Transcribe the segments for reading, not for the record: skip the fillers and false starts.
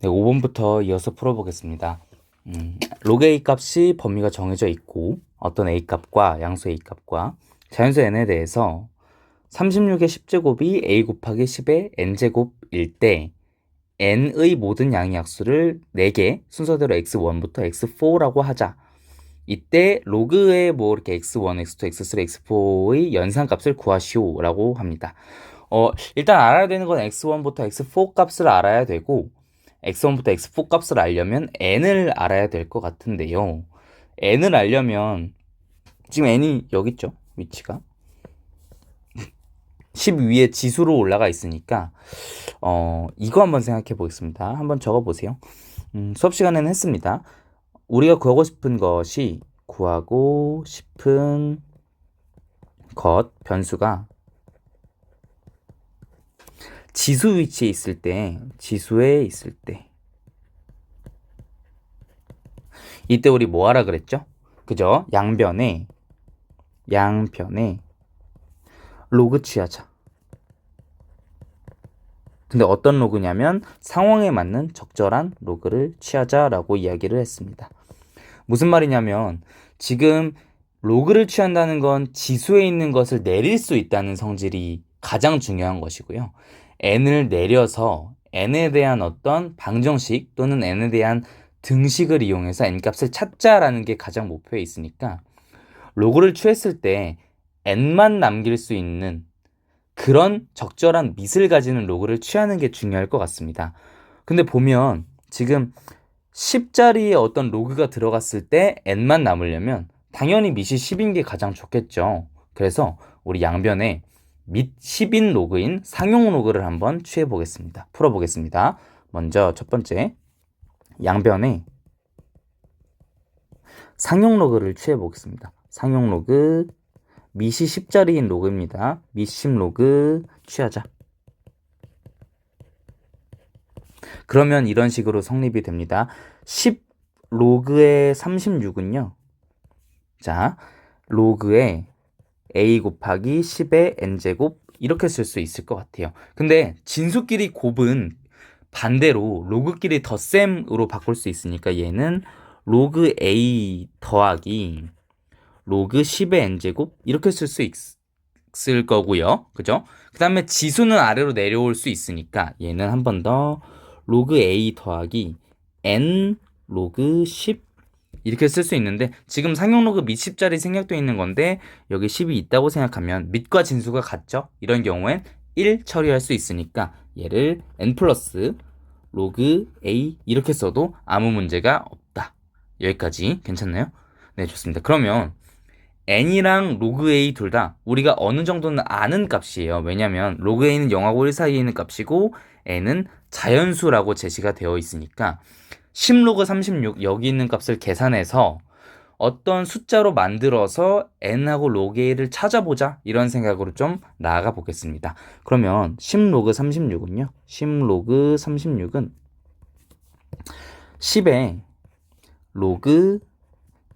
네, 5번부터 이어서 풀어보겠습니다. 로그 A 값이 범위가 정해져 있고 어떤 A 값과 양수 A 값과 자연수 n에 대해서 36의 10제곱이 A 곱하기 10의 n제곱일 때 n의 모든 양의 약수를 4개 순서대로 x1부터 x4라고 하자. 이때 로그의 뭐 이렇게 x1, x2, x3, x4의 연산값을 구하시오라고 합니다. 일단 알아야 되는 건 x1부터 x4 값을 알아야 되고 x1부터 x4 값을 알려면 n을 알아야 될 것 같은데요. n을 알려면 지금 n이 여기 있죠? 위치가 10 위에 지수로 올라가 있으니까 이거 한번 생각해 보겠습니다. 한번 적어 보세요. 수업 시간에는 했습니다. 우리가 구하고 싶은 것 변수가 지수 위치에 있을 때, 지수에 있을 때 이때 우리 뭐 하라 그랬죠? 그죠? 양변에 로그 취하자. 근데 어떤 로그냐면 상황에 맞는 적절한 로그를 취하자라고 이야기를 했습니다. 무슨 말이냐면 지금 로그를 취한다는 건 지수에 있는 것을 내릴 수 있다는 성질이 가장 중요한 것이고요. n을 내려서 n에 대한 어떤 방정식 또는 n에 대한 등식을 이용해서 n값을 찾자라는 게 가장 목표에 있으니까 로그를 취했을 때 n만 남길 수 있는 그런 적절한 밑을 가지는 로그를 취하는 게 중요할 것 같습니다. 근데 보면 지금 10자리에 어떤 로그가 들어갔을 때 n만 남으려면 당연히 밑이 10인 게 가장 좋겠죠. 그래서 우리 양변에 밑 10인 로그인 상용 로그를 한번 취해 보겠습니다. 풀어 보겠습니다. 먼저 첫 번째 양변에 상용 로그를 취해 보겠습니다. 상용 로그 밑이 10자리인 로그입니다. 밑 10 로그 취하자. 그러면 이런 식으로 성립이 됩니다. 10 로그의 36은요. 자, 로그의 a 곱하기 10의 n제곱 이렇게 쓸 수 있을 것 같아요. 근데 진수끼리 곱은 반대로 로그끼리 덧셈으로 바꿀 수 있으니까 얘는 로그 a 더하기 로그 10의 n제곱 이렇게 쓸 수 있을 거고요. 그죠? 그 다음에 지수는 아래로 내려올 수 있으니까 얘는 한 번 더 로그 a 더하기 n 로그 10 이렇게 쓸 수 있는데 지금 상용 로그 밑 10자리 생략되어 있는 건데 여기 10이 있다고 생각하면 밑과 진수가 같죠? 이런 경우엔 1 처리할 수 있으니까 얘를 n 플러스 로그 a 이렇게 써도 아무 문제가 없다. 여기까지 괜찮나요? 네, 좋습니다. 그러면 n이랑 로그 a 둘 다 우리가 어느 정도는 아는 값이에요. 왜냐면 로그 a는 0하고 1 사이에 있는 값이고 n은 자연수라고 제시가 되어 있으니까 10로그 36 여기 있는 값을 계산해서 어떤 숫자로 만들어서 n하고 로그 a를 찾아보자 이런 생각으로 좀 나아가 보겠습니다. 그러면 10로그 36은요. 10로그 36은 10에 로그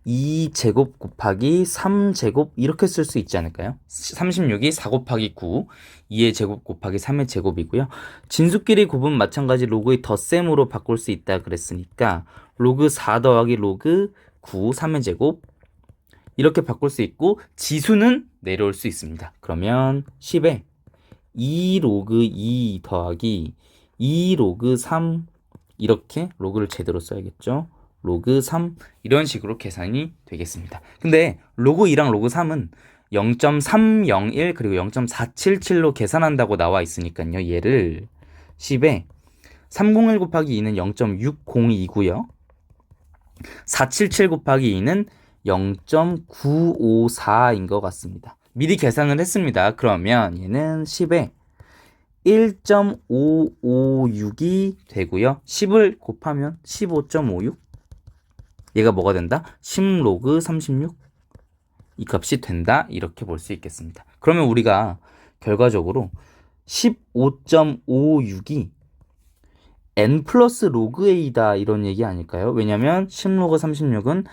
2제곱 곱하기 3제곱 이렇게 쓸 수 있지 않을까요? 36이 4 곱하기 9, 2의 제곱 곱하기 3의 제곱이고요. 진수끼리 곱은 마찬가지 로그의 덧셈으로 바꿀 수 있다 그랬으니까 로그 4 더하기 로그 9, 3의 제곱 이렇게 바꿀 수 있고 지수는 내려올 수 있습니다. 그러면 10에 2 로그 2 더하기 2 로그 3 이렇게 로그를 제대로 써야겠죠. 로그 3 이런 식으로 계산이 되겠습니다. 근데 로그 2랑 로그 3은 0.301 그리고 0.477로 계산한다고 나와 있으니까요. 얘를 10에 301 곱하기 2는 0.602고요. 477 곱하기 2는 0.954인 것 같습니다. 미리 계산을 했습니다. 그러면 얘는 10에 1.556이 되고요. 10을 곱하면 15.56 얘가 뭐가 된다? 10 로그 36 이 값이 된다 이렇게 볼 수 있겠습니다. 그러면 우리가 결과적으로 15.56이 n 플러스 로그 a다 이런 얘기 아닐까요? 왜냐면 10 로그 36은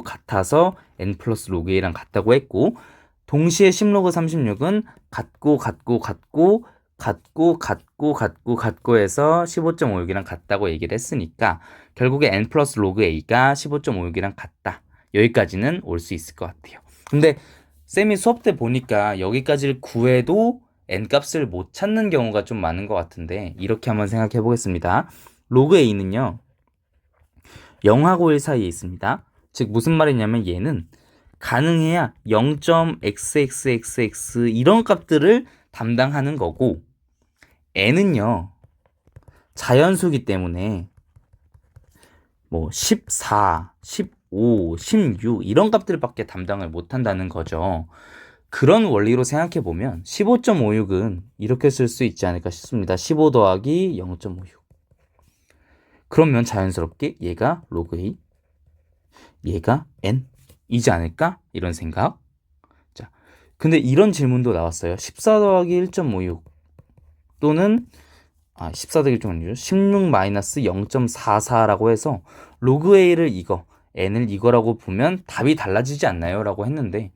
같아서 n 플러스 로그 a랑 같다고 했고 동시에 10 로그 36은 같고 같고 해서 15.56이랑 같다고 얘기를 했으니까 결국에 n 플러스 로그 a가 15.56이랑 같다. 여기까지는 올 수 있을 것 같아요. 근데 쌤이 수업 때 보니까 여기까지를 구해도 n 값을 못 찾는 경우가 좀 많은 것 같은데 이렇게 한번 생각해 보겠습니다. 로그 a는요 0하고 1 사이에 있습니다. 즉 무슨 말이냐면 얘는 가능해야 0.xxxx 이런 값들을 담당하는 거고 n은요 자연수기 때문에 뭐 14, 15, 16 이런 값들밖에 담당을 못 한다는 거죠. 그런 원리로 생각해 보면 15.56은 이렇게 쓸 수 있지 않을까 싶습니다. 15 더하기 0.56. 그러면 자연스럽게 얘가 로그 A, 얘가 n 이지 않을까? 이런 생각. 자, 근데 이런 질문도 나왔어요. 14 더하기 1.56 또는 14 더하기 1.56, 16 마이너스 0.44라고 해서 로그 A를 이거, n을 이거라고 보면 답이 달라지지 않나요? 라고 했는데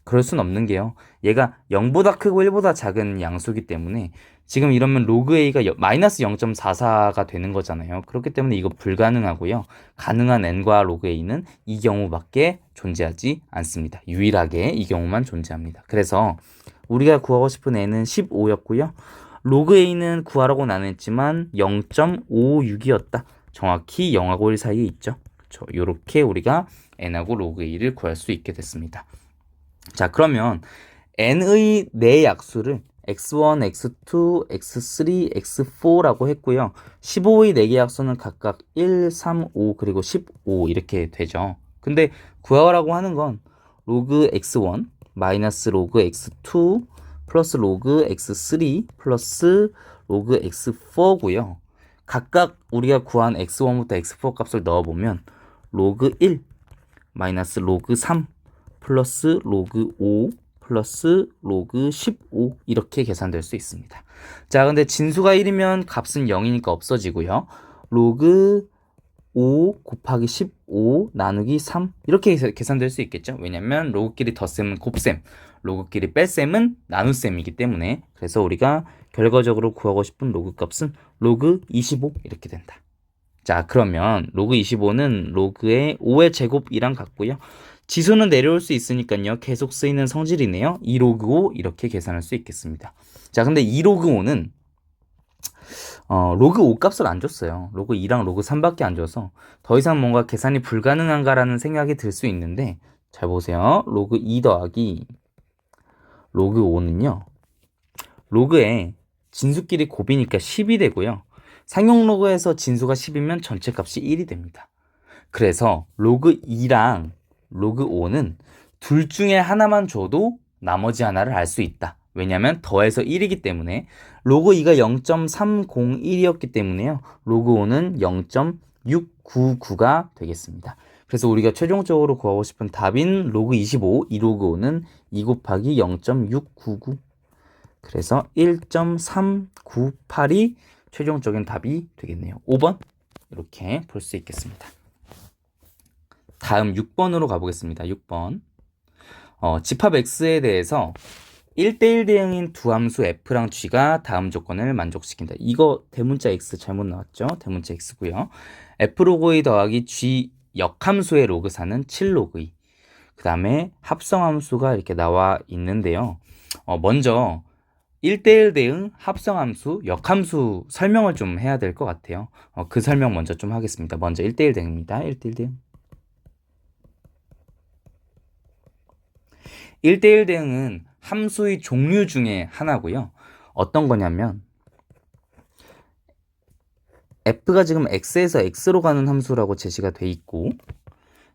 그럴 순 없는 게요. 얘가 0보다 크고 1보다 작은 양수기 때문에 지금 이러면 로그 A가 마이너스 0.44가 되는 거잖아요. 그렇기 때문에 이거 불가능하고요. 가능한 n과 로그 A는 이 경우밖에 존재하지 않습니다. 유일하게 이 경우만 존재합니다. 그래서 우리가 구하고 싶은 n은 15였고요. 로그 A는 구하라고는 안 했지만 0.56이었다. 정확히 0하고 1 사이에 있죠. 그렇죠. 이렇게 우리가 n하고 로그 A를 구할 수 있게 됐습니다. 자, 그러면 n의 네 약수를 x1, x2, x3, x4라고 했고요. 15의 4개 약수는 각각 1, 3, 5 그리고 15 이렇게 되죠. 근데 구하라고 하는 건 로그 x1 마이너스 로그 x2 플러스 로그 x3 플러스 로그 x4고요. 각각 우리가 구한 x1부터 x4 값을 넣어보면 로그 1 마이너스 로그 3 플러스 로그 5 플러스 로그 15 이렇게 계산될 수 있습니다. 자, 근데 진수가 1이면 값은 0이니까 없어지고요. 로그 5 곱하기 15 나누기 3 이렇게 계산될 수 있겠죠. 왜냐면 로그끼리 덧셈은 곱셈, 로그끼리 뺄셈은 나눗셈이기 때문에 그래서 우리가 결과적으로 구하고 싶은 로그 값은 로그 25 이렇게 된다. 자, 그러면 로그 25는 로그의 5의 제곱이랑 같고요. 지수는 내려올 수 있으니까요. 계속 쓰이는 성질이네요. 2로그 5 이렇게 계산할 수 있겠습니다. 자, 근데 2로그 5는 로그 5 값을 안 줬어요. 로그 2랑 로그 3밖에 안 줘서 더 이상 뭔가 계산이 불가능한가라는 생각이 들 수 있는데 잘 보세요. 로그 2 더하기 로그 5는요. 로그에 진수끼리 곱이니까 10이 되고요. 상용 로그에서 진수가 10이면 전체 값이 1이 됩니다. 그래서 로그 2랑 로그 5는 둘 중에 하나만 줘도 나머지 하나를 알 수 있다. 왜냐면 더해서 1이기 때문에 로그 2가 0.301이었기 때문에요. 로그 5는 0.699가 되겠습니다. 그래서 우리가 최종적으로 구하고 싶은 답인 로그 25, 이 로그 5는 2 곱하기 0.699 그래서 1.398이 최종적인 답이 되겠네요. 5번 이렇게 볼 수 있겠습니다. 다음 6번으로 가보겠습니다. 6번 집합 X에 대해서 1대1 대응인 두 함수 F랑 G가 다음 조건을 만족시킨다. 이거 대문자 X 잘못 나왔죠? 대문자 X고요. F 로그 2 더하기 G 역함수의 로그 4는 7 로그 2. 그 다음에 합성함수가 이렇게 나와 있는데요. 먼저 1대1 대응 합성함수, 역함수 설명을 좀 해야 될 것 같아요. 그 설명 먼저 좀 하겠습니다. 먼저 1대1 대응입니다. 1대1 대응. 1대1 대응은 함수의 종류 중에 하나고요. 어떤 거냐면 f가 지금 x에서 x로 가는 함수라고 제시가 돼 있고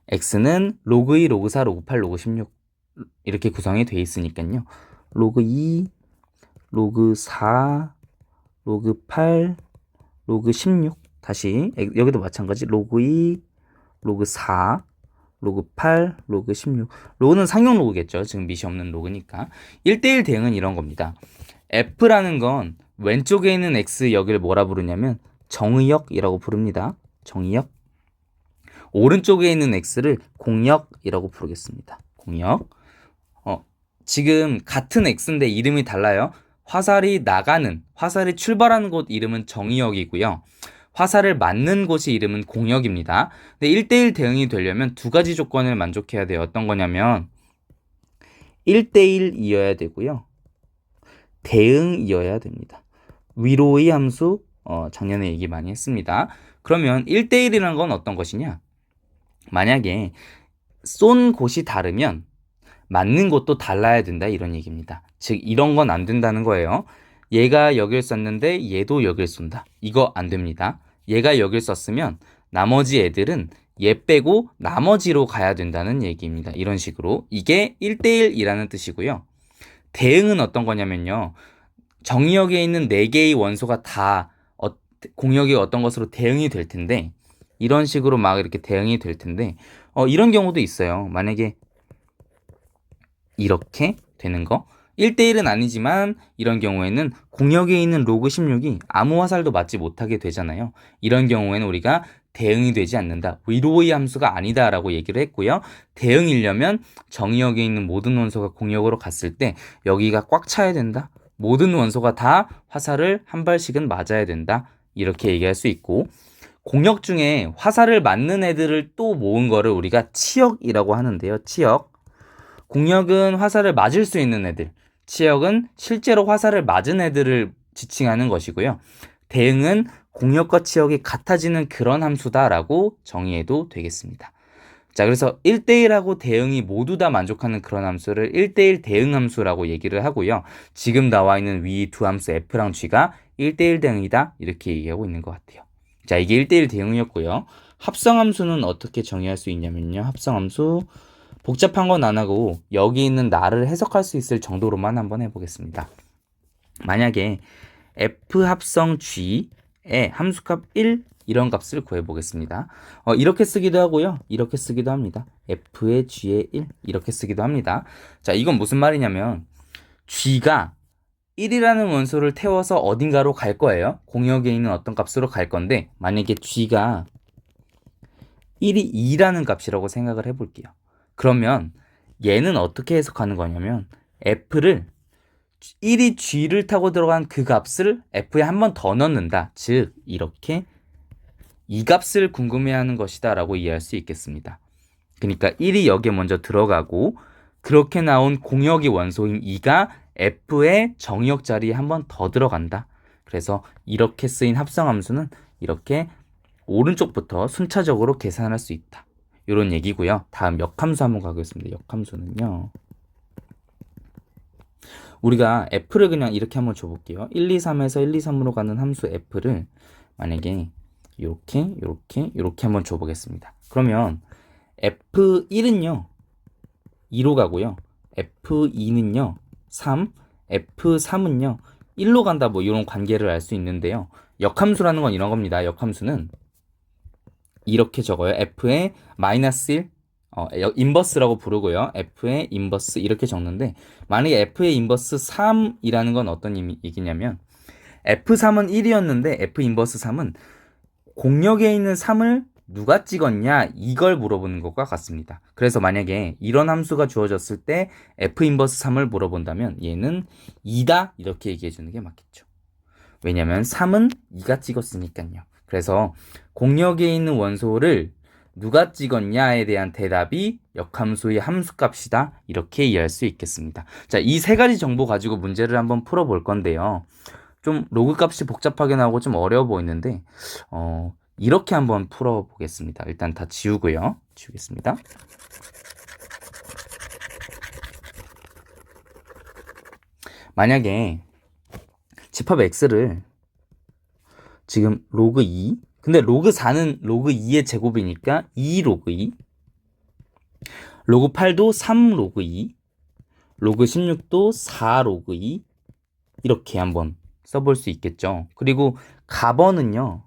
x는 로그 2, 로그 4, 로그 8, 로그 16 이렇게 구성이 돼 있으니까요. 로그 2, 로그 4, 로그 8, 로그 16 다시 여기도 마찬가지 로그 2, 로그 4, 로그 8, 로그 16 로그는 상용 로그겠죠. 지금 미시 없는 로그니까 1대1 대응은 이런 겁니다. f라는 건 왼쪽에 있는 x 여기를 뭐라 부르냐면 정의역이라고 부릅니다. 정의역. 오른쪽에 있는 x를 공역이라고 부르겠습니다. 공역. 지금 같은 x인데 이름이 달라요. 화살이 나가는, 화살이 출발하는 곳 이름은 정의역이고요. 화살을 맞는 곳이 이름은 공역입니다. 근데 1대1 대응이 되려면 두 가지 조건을 만족해야 돼요. 어떤 거냐면 1대1이어야 되고요. 대응이어야 됩니다. 위로의 함수 작년에 얘기 많이 했습니다. 그러면 1대1이라는 건 어떤 것이냐? 만약에 쏜 곳이 다르면 맞는 곳도 달라야 된다 이런 얘기입니다. 즉 이런 건 안 된다는 거예요. 얘가 여길 쐈는데 얘도 여길 쏜다. 이거 안 됩니다. 얘가 여길 쐈으면 나머지 애들은 얘 빼고 나머지로 가야 된다는 얘기입니다. 이런 식으로. 이게 1대1이라는 뜻이고요. 대응은 어떤 거냐면요. 정의역에 있는 4개의 원소가 다 공역의 어떤 것으로 대응이 될 텐데 이런 식으로 막 이렇게 대응이 될 텐데 이런 경우도 있어요. 만약에 이렇게 되는 거 1대1은 아니지만 이런 경우에는 공역에 있는 로그 16이 아무 화살도 맞지 못하게 되잖아요. 이런 경우에는 우리가 대응이 되지 않는다. 위로의 함수가 아니다 라고 얘기를 했고요. 대응이려면 정의역에 있는 모든 원소가 공역으로 갔을 때 여기가 꽉 차야 된다. 모든 원소가 다 화살을 한 발씩은 맞아야 된다. 이렇게 얘기할 수 있고 공역 중에 화살을 맞는 애들을 또 모은 거를 우리가 치역이라고 하는데요. 치역. 공역은 화살을 맞을 수 있는 애들, 치역은 실제로 화살을 맞은 애들을 지칭하는 것이고요. 대응은 공역과 치역이 같아지는 그런 함수다라고 정의해도 되겠습니다. 자, 그래서 1대1하고 대응이 모두 다 만족하는 그런 함수를 1대1 대응 함수라고 얘기를 하고요. 지금 나와 있는 위 두 함수 F랑 G가 1대1 대응이다 이렇게 얘기하고 있는 것 같아요. 자, 이게 1대1 대응이었고요. 합성함수는 어떻게 정의할 수 있냐면요. 합성함수 복잡한 건 안 하고 여기 있는 나를 해석할 수 있을 정도로만 한번 해보겠습니다. 만약에 F 합성 G의 함수값 1 이런 값을 구해보겠습니다. 이렇게 쓰기도 하고요. 이렇게 쓰기도 합니다. F의 G의 1 이렇게 쓰기도 합니다. 자, 이건 무슨 말이냐면 G가 1이라는 원소를 태워서 어딘가로 갈 거예요. 공역에 있는 어떤 값으로 갈 건데 만약에 G가 1이 2라는 값이라고 생각을 해볼게요. 그러면 얘는 어떻게 해석하는 거냐면 F를 1이 G를 타고 들어간 그 값을 F에 한 번 더 넣는다. 즉 이렇게 이 값을 궁금해하는 것이다 라고 이해할 수 있겠습니다. 그러니까 1이 여기에 먼저 들어가고 그렇게 나온 공역의 원소인 2가 F의 정역 자리에 한 번 더 들어간다. 그래서 이렇게 쓰인 합성함수는 이렇게 오른쪽부터 순차적으로 계산할 수 있다. 이런 얘기고요. 다음 역함수 한번 가겠습니다. 역함수는요. 우리가 F를 그냥 이렇게 한번 줘볼게요. 1, 2, 3에서 1, 2, 3으로 가는 함수 F를 만약에 이렇게 한번 줘보겠습니다. 그러면 F1은요. 2로 가고요. F2는요. 3, F3은요. 1로 간다 뭐 이런 관계를 알 수 있는데요. 역함수라는 건 이런 겁니다. 역함수는 이렇게 적어요. F의 마이너스 1, 인버스라고 부르고요. F의 인버스 이렇게 적는데 만약에 F의 인버스 3이라는 건 어떤 얘기냐면 F3은 1이었는데 F 인버스 3은 공역에 있는 3을 누가 찍었냐 이걸 물어보는 것과 같습니다. 그래서 만약에 이런 함수가 주어졌을 때 F 인버스 3을 물어본다면 얘는 2다 이렇게 얘기해 주는 게 맞겠죠. 왜냐면 3은 2가 찍었으니까요. 그래서 공역에 있는 원소를 누가 찍었냐에 대한 대답이 역함수의 함수값이다 이렇게 이해할 수 있겠습니다. 자, 이 세 가지 정보 가지고 문제를 한번 풀어볼 건데요. 좀 로그 값이 복잡하게 나오고 좀 어려워 보이는데 이렇게 한번 풀어보겠습니다. 일단 다 지우고요. 지우겠습니다. 만약에 집합 x를 지금 로그 2 근데 로그 4는 로그 2의 제곱이니까 2 로그 2 로그 8도 3 로그 2 로그 16도 4 로그 2 이렇게 한번 써볼 수 있겠죠. 그리고 값어는요.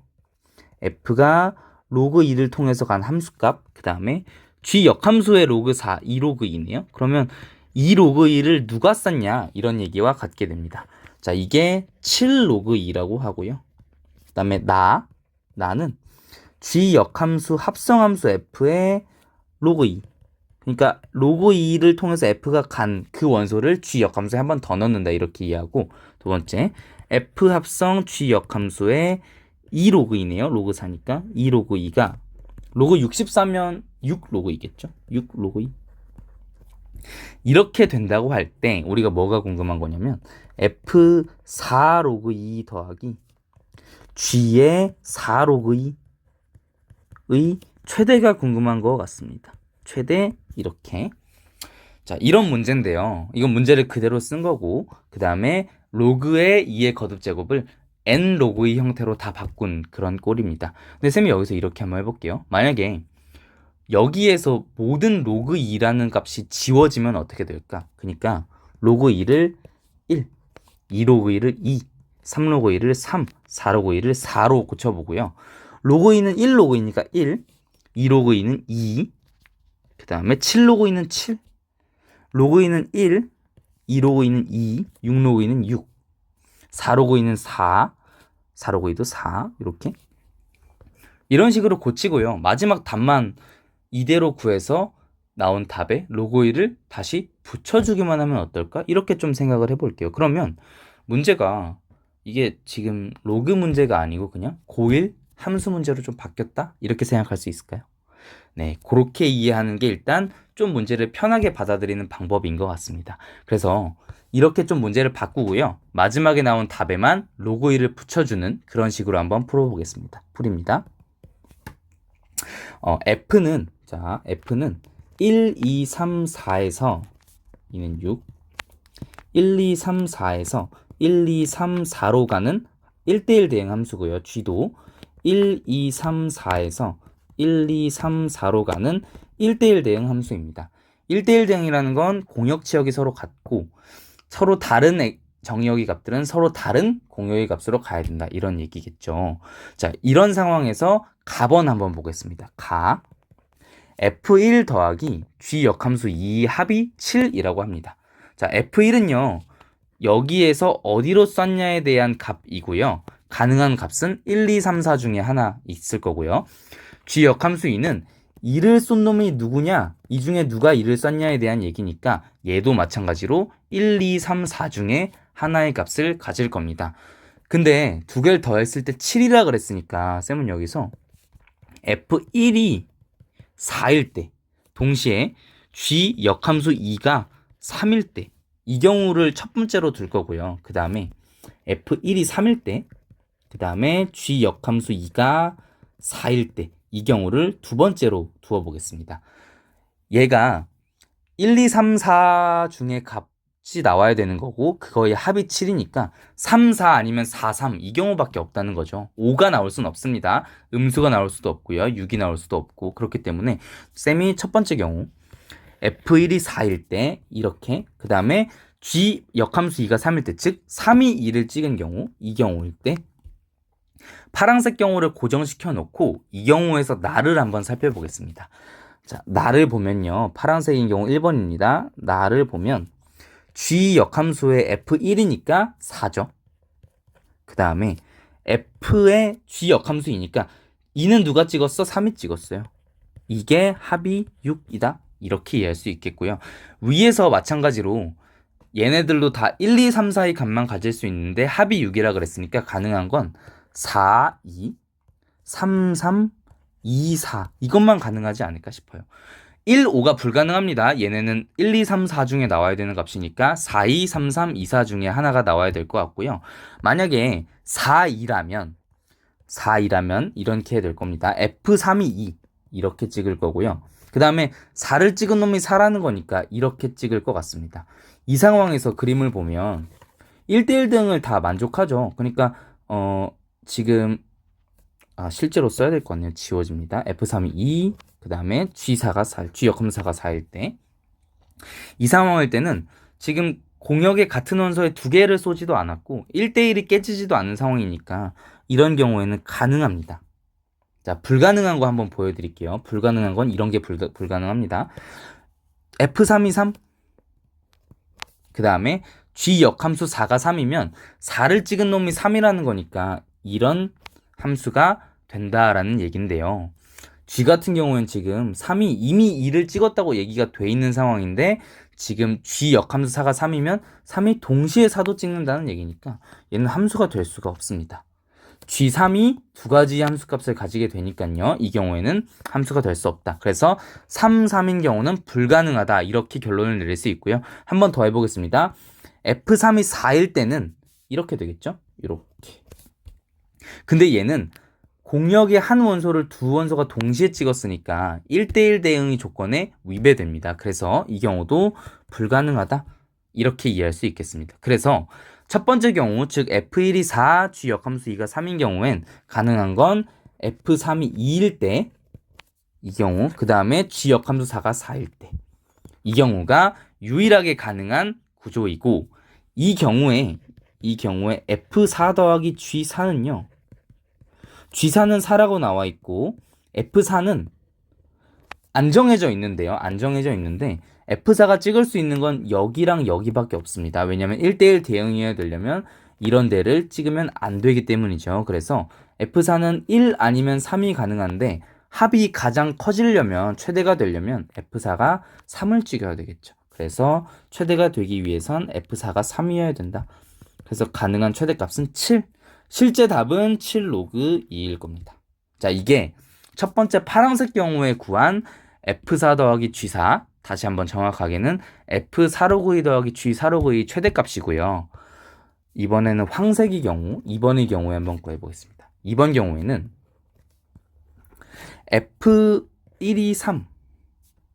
f가 로그 2를 통해서 간 함수값 그 다음에 g 역함수의 로그 4 2 로그 2네요. 그러면 2 로그 2를 누가 썼냐 이런 얘기와 같게 됩니다. 자, 이게 7 로그 2라고 하고요. 그 다음에 나는 g 역함수 합성함수 f의 로그 2 그러니까 로그 2를 통해서 f가 간 그 원소를 g 역함수에 한 번 더 넣는다 이렇게 이해하고, 두 번째 f 합성 g 역함수에 2 로그 2네요. 로그 4니까 2 로그 2가 로그 64면 6 로그 2겠죠. 6 로그 2 이렇게 된다고 할 때 우리가 뭐가 궁금한 거냐면 f4 로그 2 더하기 g의 4 로그 2의 최대가 궁금한 것 같습니다. 최대 이렇게. 자, 이런 문제인데요. 이건 문제를 그대로 쓴 거고, 그 다음에 로그의 2의 거듭 제곱을 n 로그 2 형태로 다 바꾼 그런 꼴입니다. 근데 쌤이 여기서 이렇게 한번 해볼게요. 만약에 여기에서 모든 로그 2라는 값이 지워지면 어떻게 될까? 그러니까 로그 2를 1, 2 로그 2를 2, 3 로그 2를 3, 4 로그 2를 4로 고쳐보고요. 로그 2는 1 로그 2니까 1, 2 로그 2는 2, 그 다음에 7 로그 2는 7, 로그 2는 1, 2 로그 2는 2, 6 로그 2는 6, 4 로그 2는 4, 4 로그 2도 4, 이렇게. 이런 식으로 고치고요. 마지막 답만 이대로 구해서 나온 답에 로그 2를 다시 붙여주기만 하면 어떨까? 이렇게 좀 생각을 해볼게요. 그러면 문제가 이게 지금 로그 문제가 아니고 그냥 고1 함수 문제로 좀 바뀌었다? 이렇게 생각할 수 있을까요? 네, 그렇게 이해하는 게 일단 좀 문제를 편하게 받아들이는 방법인 것 같습니다. 그래서 이렇게 좀 문제를 바꾸고요. 마지막에 나온 답에만 로그 2를 붙여주는 그런 식으로 한번 풀어보겠습니다. 풀입니다. F는 1, 2, 3, 4에서 이는 6, 1, 2, 3, 4에서 1, 2, 3, 4로 가는 1대1 대응 함수고요. G도 1, 2, 3, 4에서 1, 2, 3, 4로 가는 1대1 대응 함수입니다. 1대1 대응이라는 건 공역 치역이 서로 같고 서로 다른 정의역의 값들은 서로 다른 공역의 값으로 가야 된다. 이런 얘기겠죠. 자, 이런 상황에서 가번 한번 보겠습니다. 가 F1 더하기 G 역함수 2 합이 7이라고 합니다. 자, F1은요. 여기에서 어디로 썼냐에 대한 값이고요. 가능한 값은 1, 2, 3, 4 중에 하나 있을 거고요. G 역함수 2는 2를 쏜 놈이 누구냐? 이 중에 누가 2를 썼냐에 대한 얘기니까 얘도 마찬가지로 1, 2, 3, 4 중에 하나의 값을 가질 겁니다. 근데 두 개를 더했을 때 7이라 그랬으니까 쌤은 여기서 F1이 4일 때 동시에 G 역함수 2가 3일 때 이 경우를 첫 번째로 둘 거고요. 그 다음에 F1이 3일 때, 그 다음에 G 역함수 2가 4일 때 이 경우를 두 번째로 두어 보겠습니다. 얘가 1, 2, 3, 4 중에 값이 나와야 되는 거고 그거의 합이 7이니까 3, 4 아니면 4, 3 이 경우밖에 없다는 거죠. 5가 나올 수는 없습니다. 음수가 나올 수도 없고요. 6이 나올 수도 없고 그렇기 때문에 쌤이 첫 번째 경우 F1이 4일 때 이렇게, 그 다음에 G 역함수 2가 3일 때, 즉 3이 2를 찍은 경우, 이 경우일 때 파란색 경우를 고정시켜 놓고 이 경우에서 나를 한번 살펴보겠습니다. 자, 나를 보면요. 파란색인 경우 1번입니다. 나를 보면 G 역함수의 F1이니까 4죠. 그 다음에 F의 G 역함수이니까 2는 누가 찍었어? 3이 찍었어요. 이게 합이 6이다. 이렇게 이해할 수 있겠고요. 위에서 마찬가지로 얘네들도 다 1, 2, 3, 4의 값만 가질 수 있는데 합이 6이라 그랬으니까 가능한 건 4, 2, 3, 3, 2, 4 이것만 가능하지 않을까 싶어요. 1, 5가 불가능합니다. 얘네는 1, 2, 3, 4 중에 나와야 되는 값이니까 4, 2, 3, 3, 2, 4 중에 하나가 나와야 될 것 같고요. 만약에 4, 2라면 이렇게 될 겁니다. F3이 2 이렇게 찍을 거고요. 그 다음에 4를 찍은 놈이 4라는 거니까 이렇게 찍을 것 같습니다. 이 상황에서 그림을 보면 1대1 등을 다 만족하죠. 그러니까 지금 실제로 써야 될 것 같네요. 지워집니다. F3이 2, 그 다음에 G4가 4, G 역함수가 4일 때 이 상황일 때는 지금 공역의 같은 원소에 두 개를 쏘지도 않았고 1대1이 깨지지도 않은 상황이니까 이런 경우에는 가능합니다. 자, 불가능한 거 한번 보여드릴게요. 불가능한 건 이런 게 불가능합니다. F3이 3, 그 다음에 G 역함수 4가 3이면 4를 찍은 놈이 3이라는 거니까 이런 함수가 된다라는 얘긴데요. G 같은 경우엔 지금 3이 이미 2를 찍었다고 얘기가 돼 있는 상황인데 지금 G 역함수 4가 3이면 3이 동시에 4도 찍는다는 얘기니까 얘는 함수가 될 수가 없습니다. G3이 두 가지 함수값을 가지게 되니까요. 이 경우에는 함수가 될 수 없다. 그래서 3, 3인 경우는 불가능하다. 이렇게 결론을 내릴 수 있고요. 한 번 더 해보겠습니다. F3이 4일 때는 이렇게 되겠죠? 이렇게. 근데 얘는 공역의 한 원소를 두 원소가 동시에 찍었으니까 1대1 대응의 조건에 위배됩니다. 그래서 이 경우도 불가능하다. 이렇게 이해할 수 있겠습니다. 그래서 첫 번째 경우, 즉 F1이 4, G 역함수 2가 3인 경우엔 가능한 건 F3이 2일 때, 이 경우, 그 다음에 G 역함수 4가 4일 때. 이 경우가 유일하게 가능한 구조이고, 이 경우에 F4 더하기 G4는요, G4는 4라고 나와 있고, F4는 안 정해져 있는데요. 안 정해져 있는데, F4가 찍을 수 있는 건 여기랑 여기밖에 없습니다. 왜냐면 1대1 대응이어야 되려면 이런 데를 찍으면 안 되기 때문이죠. 그래서 F4는 1 아니면 3이 가능한데 합이 가장 커지려면 최대가 되려면 F4가 3을 찍어야 되겠죠. 그래서 최대가 되기 위해선 F4가 3이어야 된다. 그래서 가능한 최대값은 7. 실제 답은 7 로그 2일 겁니다. 자, 이게 첫 번째 파란색 경우에 구한 F4 더하기 G4, 다시 한번 정확하게는 F4 로그 2 더하기 G4 로그 2 최대값이고요. 이번에는 황색의 경우, 2번의 경우에 한번 구해보겠습니다. 2번 경우에는 F1이 3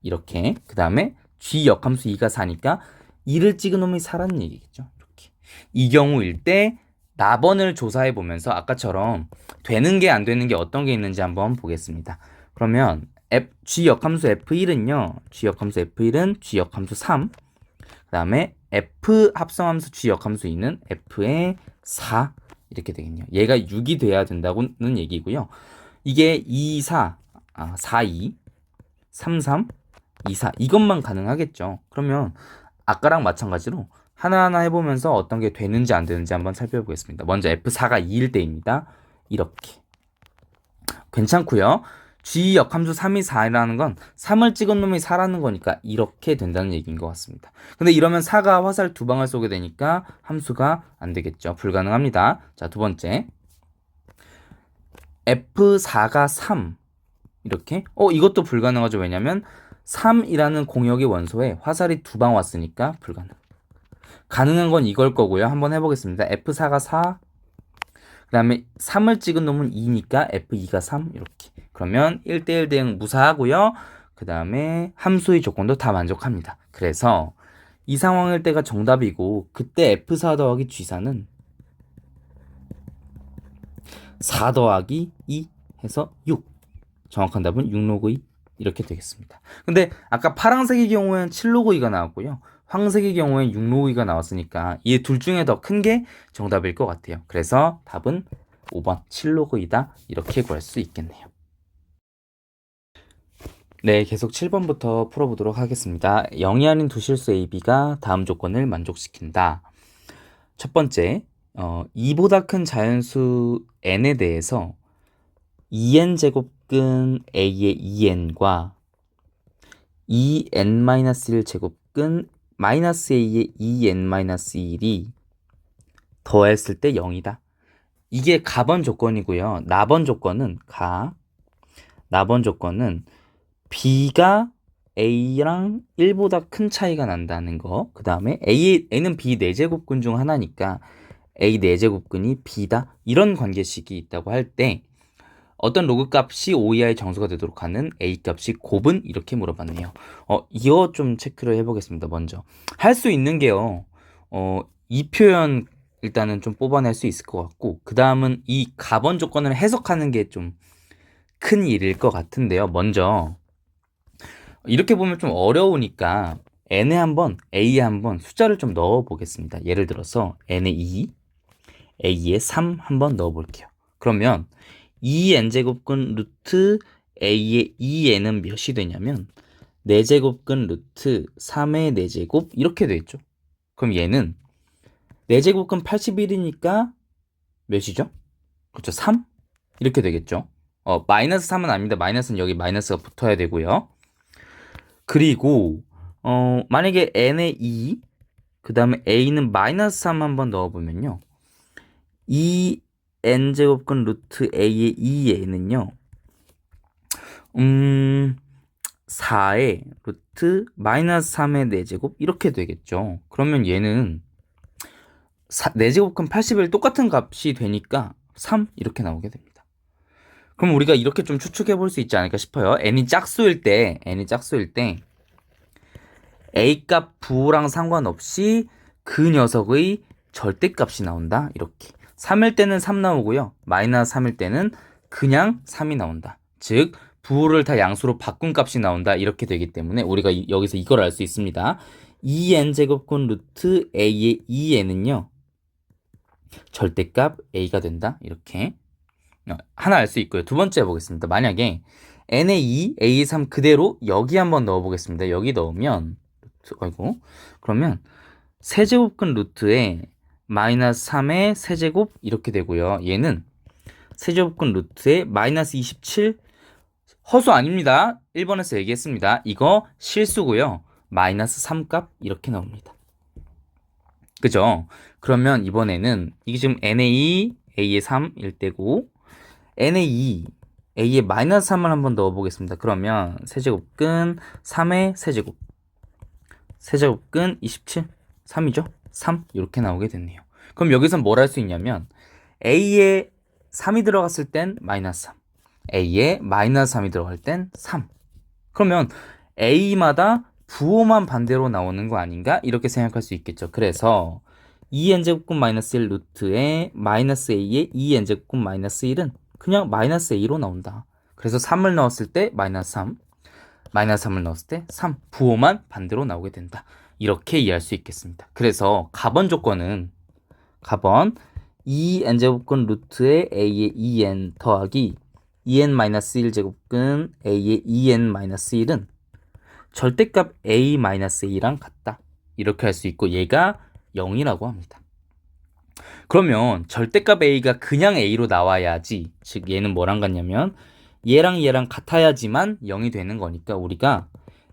이렇게, 그 다음에 G 역함수 2가 4니까 2를 찍은 놈이 4라는 얘기겠죠. 이렇게. 이 경우일 때 나번을 조사해 보면서 아까처럼 되는 게 안 되는 게 어떤 게 있는지 한번 보겠습니다. 그러면 G 역함수 F1은요. G 역함수 F1은 G 역함수 3. 그 다음에 F 합성함수 G 역함수 2는 F의 4 이렇게 되겠네요. 얘가 6이 돼야 된다고는 얘기고요. 이게 2, 4, 4, 2, 3, 3, 2, 4 이것만 가능하겠죠. 그러면 아까랑 마찬가지로 하나하나 해보면서 어떤 게 되는지 안 되는지 한번 살펴보겠습니다. 먼저 F4가 2일 때입니다. 이렇게. 괜찮고요. G 역함수 3이 4라는 건 3을 찍은 놈이 4라는 거니까 이렇게 된다는 얘기인 것 같습니다. 근데 이러면 4가 화살 두 방을 쏘게 되니까 함수가 안 되겠죠. 불가능합니다. 자, 두 번째. F4가 3. 이렇게. 이것도 불가능하죠. 왜냐면 3이라는 공역의 원소에 화살이 두 방 왔으니까 불가능. 가능한 건 이걸 거고요. 한번 해보겠습니다. F4가 4. 그 다음에 3을 찍은 놈은 2니까 F2가 3 이렇게. 그러면 1대1 대응 무사하고요. 그 다음에 함수의 조건도 다 만족합니다. 그래서 이 상황일 때가 정답이고 그때 F4 더하기 G4는 4 더하기 2 해서 6. 정확한 답은 6 로그 2 이렇게 되겠습니다. 근데 아까 파란색의 경우에는 7 로그 2가 나왔고요. 황색의 경우에 6 로그 2가 나왔으니까 이 둘 중에 더 큰 게 정답일 것 같아요. 그래서 답은 5번 7 로그 2다 이렇게 구할 수 있겠네요. 네, 계속 7번부터 풀어보도록 하겠습니다. 0이 아닌 두 실수 A, B가 다음 조건을 만족시킨다. 첫 번째, 2보다 큰 자연수 n에 대해서 2n 제곱근 a의 2n과 2n-1 제곱근 마이너스 a의 2n-1이 더했을 때 0이다. 이게 가번 조건이고요. 나번 조건은 b가 a랑 1보다 큰 차이가 난다는 거. 그 다음에 a는 b 4제곱근 중 하나니까 a 4제곱근이 b다. 이런 관계식이 있다고 할 때 어떤 로그 값이 5 이하의 정수가 되도록 하는 a 값이 곱은 이렇게 물어봤네요. 이거 좀 체크를 해보겠습니다. 먼저 할 수 있는 게요. 이 표현 일단은 좀 뽑아낼 수 있을 것 같고 그 다음은 이 가번 조건을 해석하는 게 좀 큰 일일 것 같은데요. 먼저 이렇게 보면 좀 어려우니까 n에 한번 a에 한번 숫자를 좀 넣어 보겠습니다. 예를 들어서 n에 2, a에 3 한번 넣어 볼게요. 그러면 2n제곱근 루트 a의 2n은 몇이 되냐면 4제곱근 루트 3의 4제곱 이렇게 되겠죠. 그럼 얘는 4제곱근 81이니까 몇이죠? 그렇죠. 3 이렇게 되겠죠. 마이너스 3은 아닙니다. 마이너스는 여기 마이너스가 붙어야 되고요. 그리고 만약에 n에 2, 그 다음에 a는 마이너스 3 한번 넣어보면요. 2n제곱근 루트 a의 2a는요. 4의 루트 마이너스 3의 4제곱 이렇게 되겠죠. 그러면 얘는 4제곱근 80일 똑같은 값이 되니까 3 이렇게 나오게 됩니다. 그럼 우리가 이렇게 좀 추측해 볼 수 있지 않을까 싶어요. n이 짝수일 때 a값 부호랑 상관없이 그 녀석의 절대값이 나온다. 이렇게 3일 때는 3 나오고요. 마이너스 3일 때는 그냥 3이 나온다. 즉 부호를 다 양수로 바꾼 값이 나온다. 이렇게 되기 때문에 우리가 여기서 이걸 알 수 있습니다. 2n제곱근 루트 a의 2n은요. 절대값 a가 된다. 이렇게 하나 알 수 있고요. 두 번째 보겠습니다. 만약에 n의 2, a의 3 그대로 여기 한번 넣어보겠습니다. 여기 넣으면 그러면 세제곱근 루트에 마이너스 3의 세제곱 이렇게 되고요. 얘는 세제곱근 루트에 마이너스 27 허수 아닙니다. 1번에서 얘기했습니다. 이거 실수고요. 마이너스 3값 이렇게 나옵니다. 그죠? 그러면 이번에는 이게 지금 n의 2, a의 3일 때고 n의 2, a의 마이너스 3을 한번 넣어보겠습니다. 그러면 세제곱근 3의 세제곱 세제곱근 27, 3이죠? 3 이렇게 나오게 됐네요. 그럼 여기서 뭘 할 수 있냐면 a에 3이 들어갔을 땐 마이너스 3, a에 마이너스 3이 들어갈 땐 3. 그러면 a마다 부호만 반대로 나오는 거 아닌가? 이렇게 생각할 수 있겠죠. 그래서 2n제곱근 마이너스 1 루트에 마이너스 a에 2n제곱근 마이너스 1은 그냥 마이너스 a로 나온다. 그래서 3을 넣었을 때 마이너스 3, 마이너스 3을 넣었을 때 3, 부호만 반대로 나오게 된다. 이렇게 이해할 수 있겠습니다. 그래서 가번 조건은 가번 2n제곱근 루트에 a의 2n 더하기 2n-1제곱근 a의 2n-1은 절대값 a-a랑 같다. 이렇게 할 수 있고 얘가 0이라고 합니다. 그러면 절대값 a가 그냥 a로 나와야지, 즉 얘는 뭐랑 같냐면 얘랑 얘랑 같아야지만 0이 되는 거니까 우리가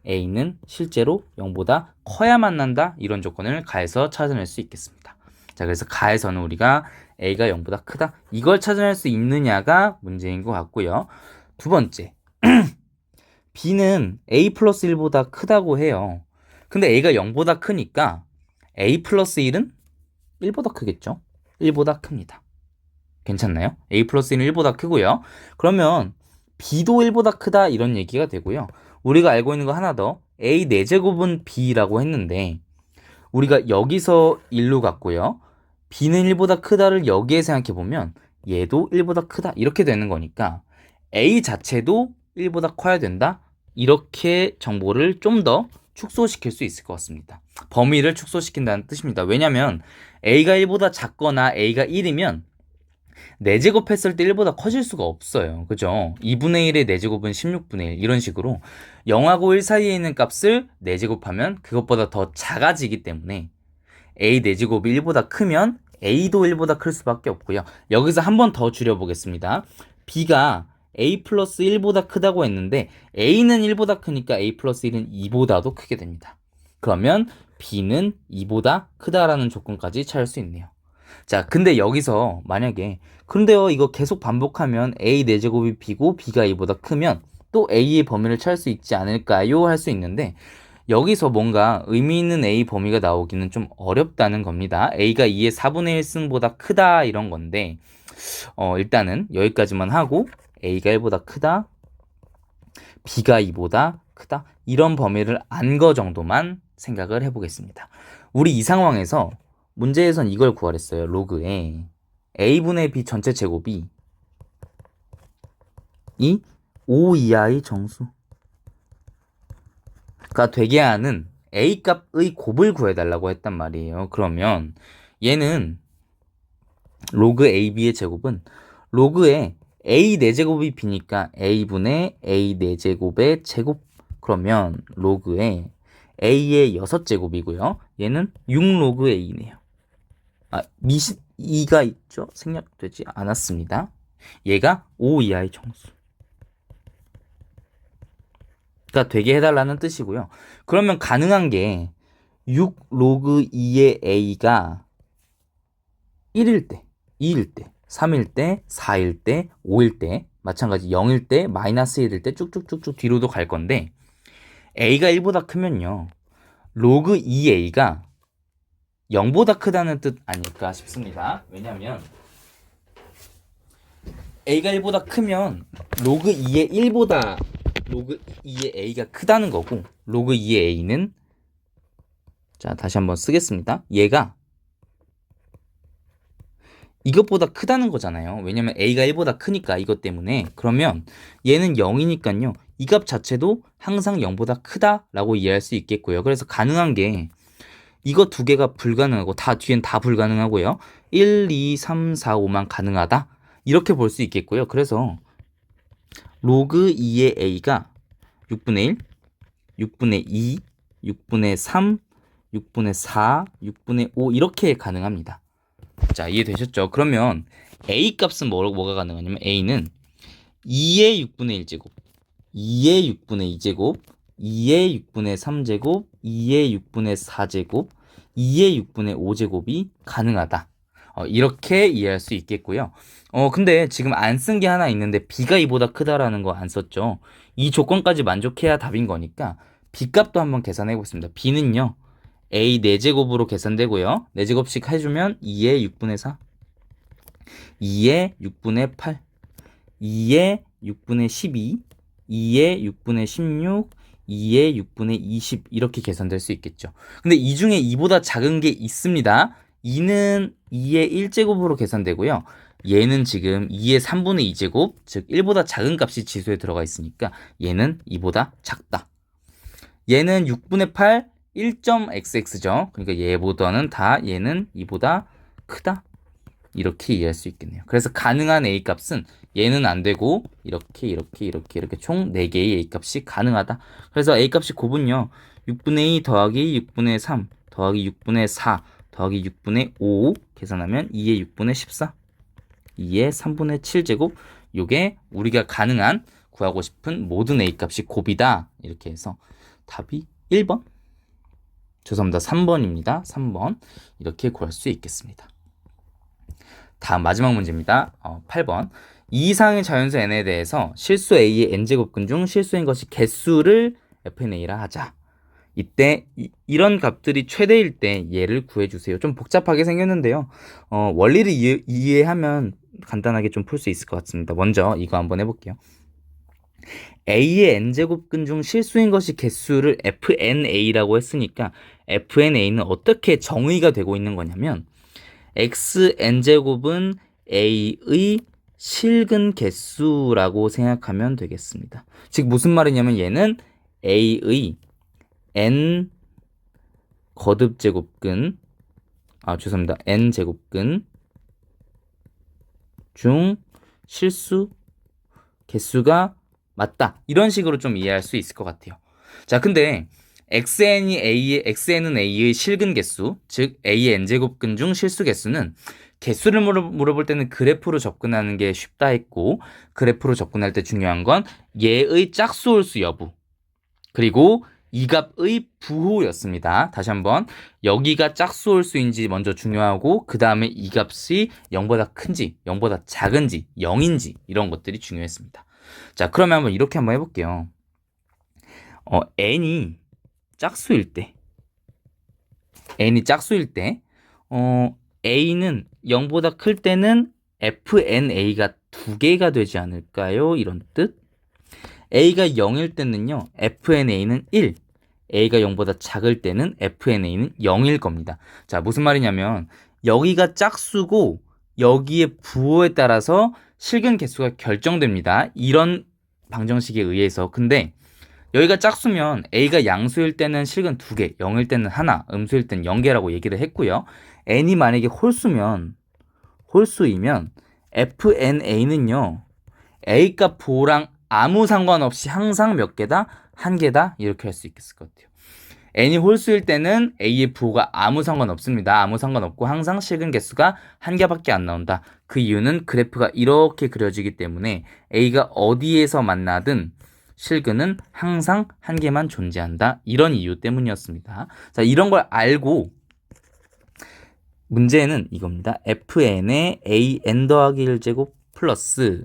a는 실제로 0보다 커야만 난다. 이런 조건을 가해서 찾아낼 수 있겠습니다. 자, 그래서 가해서는 우리가 a가 0보다 크다. 이걸 찾아낼 수 있느냐가 문제인 것 같고요. 두 번째, b는 a 플러스 1보다 크다고 해요. 근데 a가 0보다 크니까 a 플러스 1은 1보다 크겠죠? 1보다 큽니다. 괜찮나요? a 플러스 1은 1보다 크고요. 그러면 b도 1보다 크다 이런 얘기가 되고요. 우리가 알고 있는 거 하나 더, a 4제곱은 b라고 했는데 우리가 여기서 1로 갔고요. b는 1보다 크다를 여기에 생각해보면 얘도 1보다 크다 이렇게 되는 거니까 a 자체도 1보다 커야 된다. 이렇게 정보를 좀 더 축소시킬 수 있을 것 같습니다. 범위를 축소시킨다는 뜻입니다. 왜냐면 a가 1보다 작거나 a가 1이면 4제곱 했을 때 1보다 커질 수가 없어요. 그죠? 2분의 1의 4제곱은 16분의 1 이런 식으로 0하고 1 사이에 있는 값을 4제곱하면 그것보다 더 작아지기 때문에 a 4제곱이 1보다 크면 a도 1보다 클 수밖에 없고요. 여기서 한 번 더 줄여보겠습니다. b가 a 플러스 1보다 크다고 했는데 a는 1보다 크니까 a 플러스 1은 2보다도 크게 됩니다. 그러면 b는 2보다 크다라는 조건까지 찾을 수 있네요. 자, 근데 여기서 만약에 근데요 이거 계속 반복하면 a 4제곱이 b고 b가 2보다 크면 또 a의 범위를 찾을 수 있지 않을까요? 할 수 있는데 여기서 뭔가 의미 있는 a 범위가 나오기는 좀 어렵다는 겁니다. a가 2의 4분의 1승보다 크다 이런 건데 일단은 여기까지만 하고 a가 1보다 크다, b가 2보다 크다 이런 범위를 안 거 정도만 생각을 해보겠습니다. 우리 이 상황에서 문제에선 이걸 구하랬어요. 로그에 a분의 b 전체 제곱이 이 5 이하의 정수가 되게 하는 a 값의 곱을 구해달라고 했단 말이에요. 그러면 얘는 로그 ab의 제곱은 로그에 a 4제곱이 b니까 a분의 a 4제곱의 제곱, 그러면 로그에 a의 6제곱이고요. 얘는 6로그 a네요. 미시 2가 있죠? 생략되지 않았습니다. 얘가 5 이하의 정수. 되게 해달라는 뜻이고요. 그러면 가능한 게 6 로그 2의 a가 1일 때, 2일 때, 3일 때, 4일 때, 5일 때, 마찬가지 0일 때, 마이너스 1일 때 쭉쭉쭉쭉 뒤로도 갈 건데 a가 1보다 크면요. 로그 2a가 0보다 크다는 뜻 아닐까 싶습니다. 왜냐면 a가 1보다 크면 로그 2의 1보다 로그 2의 a가 크다는 거고 로그 2의 a는 자 다시 한번 쓰겠습니다. 얘가 이것보다 크다는 거잖아요. 왜냐면 a가 1보다 크니까 이것 때문에. 그러면 얘는 0이니까요. 이 값 자체도 항상 0보다 크다라고 이해할 수 있겠고요. 그래서 가능한 게 이거 두 개가 불가능하고 뒤엔 다 불가능하고요. 1, 2, 3, 4, 5만 가능하다. 이렇게 볼 수 있겠고요. 그래서 로그 2의 a가 6분의 1, 6분의 2, 6분의 3, 6분의 4, 6분의 5 이렇게 가능합니다. 자, 이해되셨죠? 그러면 a 값은 뭐가 가능하냐면 a는 2의 6분의 1제곱, 2의 6분의 2제곱, 2의 6분의 3제곱, 2의 6분의 4제곱, 2의 6분의 5제곱이 가능하다. 이렇게 이해할 수 있겠고요. 근데 지금 안 쓴 게 하나 있는데 b가 2보다 크다라는 거 안 썼죠. 이 조건까지 만족해야 답인 거니까 b 값도 한번 계산해 보겠습니다. b는요. a 4제곱으로 계산되고요. 4제곱씩 해주면 2의 6분의 4, 2의 6분의 8, 2의 6분의 12, 2의 6분의 16, 2의 6분의 20 이렇게 계산될 수 있겠죠. 근데 이 중에 2보다 작은 게 있습니다. 2는 2의 1제곱으로 계산되고요. 얘는 지금 2의 3분의 2제곱, 즉 1보다 작은 값이 지수에 들어가 있으니까 얘는 2보다 작다. 얘는 6분의 8, 1.xx죠. 그러니까 얘보다는 얘는 2보다 크다. 이렇게 이해할 수 있겠네요. 그래서 가능한 a 값은 얘는 안 되고 이렇게 총 4개의 a 값이 가능하다. 그래서 a 값이 곱은요. 6분의 2 더하기 6분의 3 더하기 6분의 4 더하기 6분의 5 계산하면 2의 6분의 14 2의 3분의 7제곱 요게 우리가 가능한 구하고 싶은 모든 a 값이 곱이다. 이렇게 해서 답이 1번 죄송합니다. 3번입니다. 3번 이렇게 구할 수 있겠습니다. 다음 마지막 문제입니다. 8번. 이 이상의 자연수 n에 대해서 실수 a의 n제곱근 중 실수인 것이 개수를 fnA라 하자. 이때 이런 값들이 최대일 때 얘를 구해주세요. 좀 복잡하게 생겼는데요. 원리를 이해하면 간단하게 좀 풀 수 있을 것 같습니다. 먼저 이거 한번 해볼게요. a의 n제곱근 중 실수인 것이 개수를 fna라고 했으니까 fna는 어떻게 정의가 되고 있는 거냐면 xn제곱은 a의 실근 개수라고 생각하면 되겠습니다. 즉 무슨 말이냐면 얘는 a의 n 거듭제곱근 죄송합니다. n제곱근 중 실수 개수가 맞다. 이런 식으로 좀 이해할 수 있을 것 같아요. 자, 근데 xn은 a의 실근 개수, 즉 a의 n제곱근 중 실수 개수는 개수를 물어볼 때는 그래프로 접근하는 게 쉽다 했고 그래프로 접근할 때 중요한 건 얘의 짝수홀수 여부 그리고 이 값의 부호였습니다. 다시 한번 여기가 짝수홀수인지 먼저 중요하고 그 다음에 이 값이 0보다 큰지 0보다 작은지 0인지 이런 것들이 중요했습니다. 자, 그러면 이렇게 한번 해볼게요. n이 짝수일 때 a는 0보다 클 때는 fna가 2개가 되지 않을까요? 이런 뜻. a가 0일 때는요. fna는 1. a가 0보다 작을 때는 fna는 0일 겁니다. 자, 무슨 말이냐면 여기가 짝수고 여기에 부호에 따라서 실근 개수가 결정됩니다. 이런 방정식에 의해서. 근데 여기가 짝수면 a가 양수일 때는 실근 2개, 0일 때는 하나, 음수일 때는 0개라고 얘기를 했고요. n이 만약에 홀수이면 fna는요. a값 부호랑 아무 상관없이 항상 몇 개다? 한 개다? 이렇게 할 수 있을 것 같아요. n이 홀수일 때는 a의 부호가 아무 상관없습니다. 아무 상관없고 항상 실근 개수가 한 개밖에 안 나온다. 그 이유는 그래프가 이렇게 그려지기 때문에 a가 어디에서 만나든 실근은 항상 한 개만 존재한다. 이런 이유 때문이었습니다. 자, 이런 걸 알고 문제는 이겁니다. fn의 an 더하기 1제곱 플러스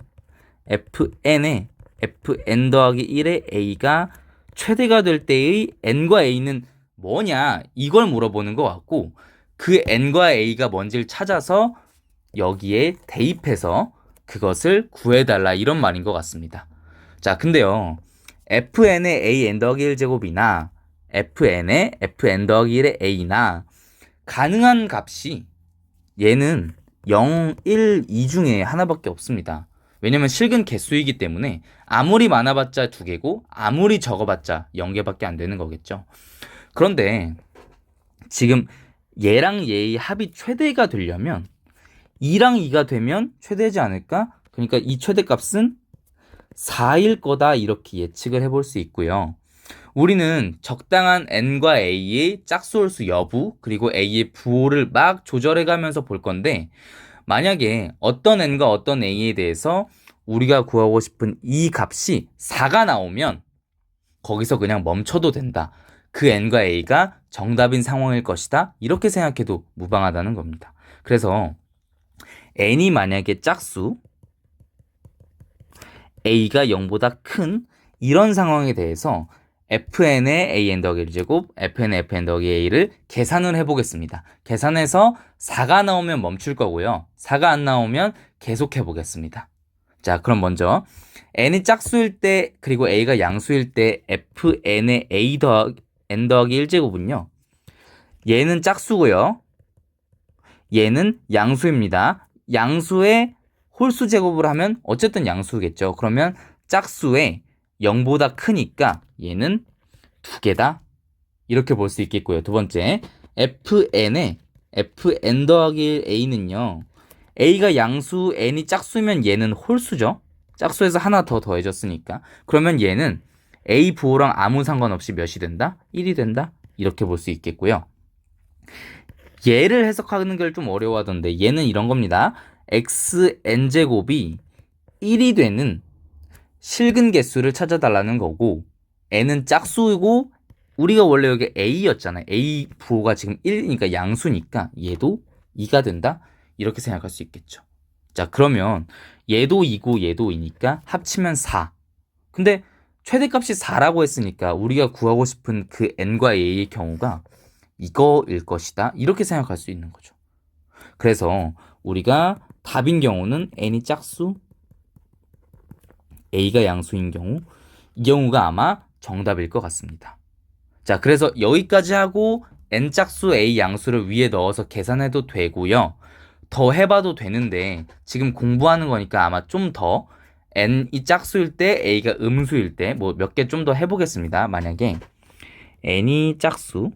fn의 fn 더하기 1의 a가 최대가 될 때의 n과 a는 뭐냐 이걸 물어보는 것 같고 그 n과 a가 뭔지를 찾아서 여기에 대입해서 그것을 구해달라 이런 말인 것 같습니다. 자, 근데요. fn의 an 더하기 1제곱이나 fn의 fn 더하기 1의 a나 가능한 값이 얘는 0, 1, 2 중에 하나밖에 없습니다. 왜냐면 실근 개수이기 때문에 아무리 많아봤자 2개고 아무리 적어봤자 0개밖에 안 되는 거겠죠. 그런데 지금 얘랑 얘의 합이 최대가 되려면 2랑 2가 되면 최대지 않을까? 그러니까 이 최대값은 4일 거다 이렇게 예측을 해볼 수 있고요. 우리는 적당한 n과 a의 짝수홀수 여부 그리고 a의 부호를 막 조절해가면서 볼 건데 만약에 어떤 n과 어떤 a에 대해서 우리가 구하고 싶은 이 값이 4가 나오면 거기서 그냥 멈춰도 된다. 그 n과 a가 정답인 상황일 것이다. 이렇게 생각해도 무방하다는 겁니다. 그래서 n이 만약에 짝수 a가 0보다 큰 이런 상황에 대해서 fn의 an 더하기 1제곱, fn의 fn 더하기 a를 계산을 해보겠습니다. 계산해서 4가 나오면 멈출 거고요. 4가 안 나오면 계속 해보겠습니다. 자, 그럼 먼저 n이 짝수일 때 그리고 a가 양수일 때 fn의 n 더하기 1제곱은요. 얘는 짝수고요. 얘는 양수입니다. 양수의 홀수 제곱을 하면 어쨌든 양수겠죠. 그러면 짝수의 0보다 크니까 얘는 2개다. 이렇게 볼 수 있겠고요. 두 번째, fn의 fn 더하기 a는요. a가 양수, n이 짝수면 얘는 홀수죠. 짝수에서 하나 더 더해졌으니까. 그러면 얘는 a 부호랑 아무 상관없이 몇이 된다? 1이 된다? 이렇게 볼 수 있겠고요. 얘를 해석하는 걸 좀 어려워하던데 얘는 이런 겁니다. xn제곱이 1이 되는 실근 개수를 찾아달라는 거고 n은 짝수이고 우리가 원래 여기 a였잖아요. a 부호가 지금 1이니까 양수니까 얘도 2가 된다. 이렇게 생각할 수 있겠죠. 자, 그러면 얘도 2고 얘도 2니까 합치면 4. 근데 최대값이 4라고 했으니까 우리가 구하고 싶은 그 n과 a의 경우가 이거일 것이다. 이렇게 생각할 수 있는 거죠. 그래서 우리가 답인 경우는 n이 짝수, a가 양수인 경우, 이 경우가 아마 정답일 것 같습니다. 자, 그래서 여기까지 하고 n 짝수 a 양수를 위에 넣어서 계산해도 되고요. 더 해봐도 되는데 지금 공부하는 거니까 아마 좀 더 n이 짝수일 때 a가 음수일 때 뭐 몇 개 좀 더 해보겠습니다. 만약에 n이 짝수,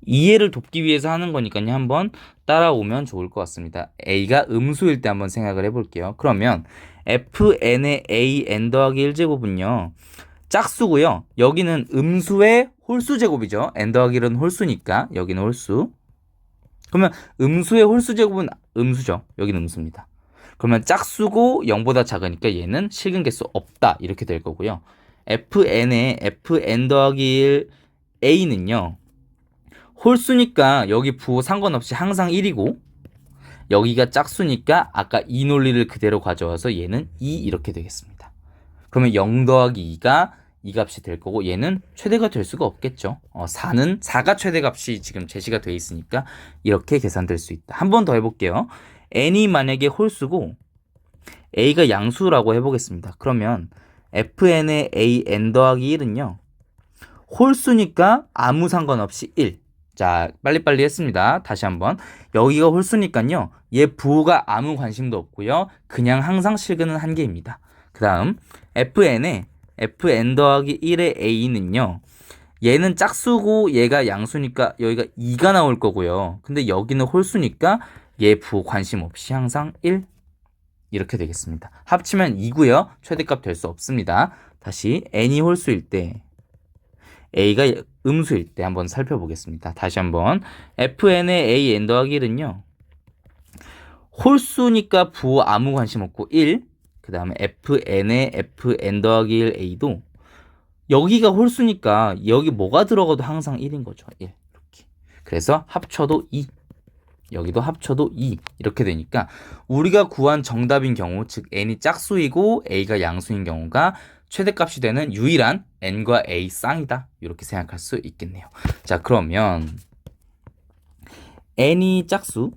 이해를 돕기 위해서 하는 거니까요. 한번 따라오면 좋을 것 같습니다. a가 음수일 때 한번 생각을 해볼게요. 그러면 fn의 an 더하기 1제곱은요. 짝수고요. 여기는 음수의 홀수 제곱이죠. n 더하기 1은 홀수니까 여기는 홀수. 그러면 음수의 홀수 제곱은 음수죠. 여기는 음수입니다. 그러면 짝수고 0보다 작으니까 얘는 실근 개수 없다. 이렇게 될 거고요. fn의 fn 더하기 1 a는요. 홀수니까 여기 부호 상관없이 항상 1이고 여기가 짝수니까 아까 이 논리를 그대로 가져와서 얘는 2 이렇게 되겠습니다. 그러면 0 더하기 2가 이 값이 될 거고 얘는 최대가 될 수가 없겠죠. 4가 최대값이 지금 제시가 돼 있으니까 이렇게 계산될 수 있다. 한 번 더 해볼게요. n이 만약에 홀수고 a가 양수라고 해보겠습니다. 그러면 fn의 an 더하기 1은요. 홀수니까 아무 상관없이 1. 자, 빨리빨리 했습니다. 다시 한번. 여기가 홀수니까요. 얘 부호가 아무 관심도 없고요. 그냥 항상 실근은 한 개입니다. 그 다음 fn의 fn 더하기 1의 a는요. 얘는 짝수고 얘가 양수니까 여기가 2가 나올 거고요. 근데 여기는 홀수니까 얘 부호 관심 없이 항상 1 이렇게 되겠습니다. 합치면 2고요. 최대값 될 수 없습니다. 다시 n이 홀수일 때 a가 음수일 때 한번 살펴보겠습니다. 다시 한번 fn의 an 더하기 1은요. 홀수니까 부호 아무 관심 없고 1. 그 다음에 fn에 fn 더하기 1 a도 여기가 홀수니까 여기 뭐가 들어가도 항상 1인 거죠. 1 이렇게. 그래서 합쳐도 2. 여기도 합쳐도 2 이렇게 되니까 우리가 구한 정답인 경우 즉 n이 짝수이고 a가 양수인 경우가 최대값이 되는 유일한 n과 a 쌍이다 이렇게 생각할 수 있겠네요. 자 그러면 n이 짝수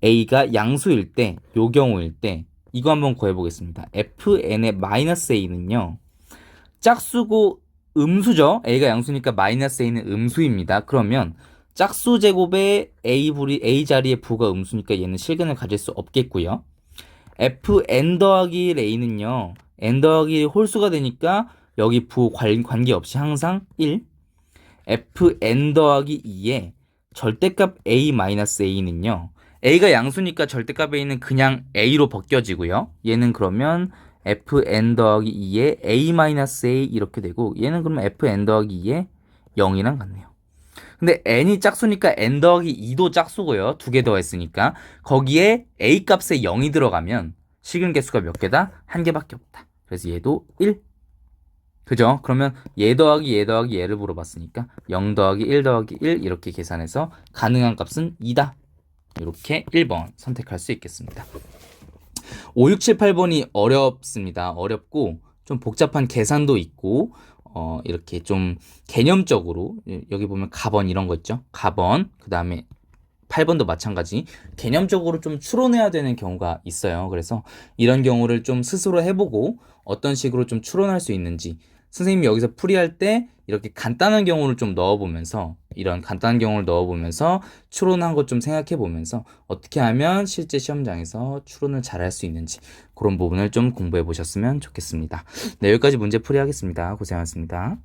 a가 양수일 때 요 경우일 때 이거 한번 구해보겠습니다. fn의 마이너스 a는요 짝수고 음수죠. a가 양수니까 마이너스 a는 음수입니다. 그러면 짝수 제곱에 a 자리에 부가 음수니까 얘는 실근을 가질 수 없겠고요. fn 더하기 1 a는요. n 더하기 1이 홀수가 되니까 여기 부 관계없이 항상 1. fn 더하기 2에 절대값 a 마이너스 a는요. a가 양수니까 절대값 a는 그냥 a로 벗겨지고요. 얘는 그러면 fn 더하기 2에 a 마이너스 a 이렇게 되고 얘는 그러면 fn 더하기 2에 0이랑 같네요. 근데 n이 짝수니까 n 더하기 2도 짝수고요. 두 개 더했으니까 거기에 a 값에 0이 들어가면 식은 개수가 몇 개다? 한 개밖에 없다. 그래서 얘도 1. 그죠? 그러면 얘 더하기 얘를 물어봤으니까 0 더하기 1 더하기 1 이렇게 계산해서 가능한 값은 2다. 이렇게 1번 선택할 수 있겠습니다. 5, 6, 7, 8번이 어렵습니다. 어렵고 좀 복잡한 계산도 있고 이렇게 좀 개념적으로 여기 보면 가번 이런 거 있죠. 가번 그 다음에 8번도 마찬가지 개념적으로 좀 추론해야 되는 경우가 있어요. 그래서 이런 경우를 좀 스스로 해보고 어떤 식으로 좀 추론할 수 있는지 선생님이 여기서 풀이할 때 이렇게 간단한 경우를 좀 넣어보면서 이런 간단한 경우를 넣어보면서 추론한 것 좀 생각해 보면서 어떻게 하면 실제 시험장에서 추론을 잘할 수 있는지 그런 부분을 좀 공부해 보셨으면 좋겠습니다. 네, 여기까지 문제 풀이하겠습니다. 고생하셨습니다.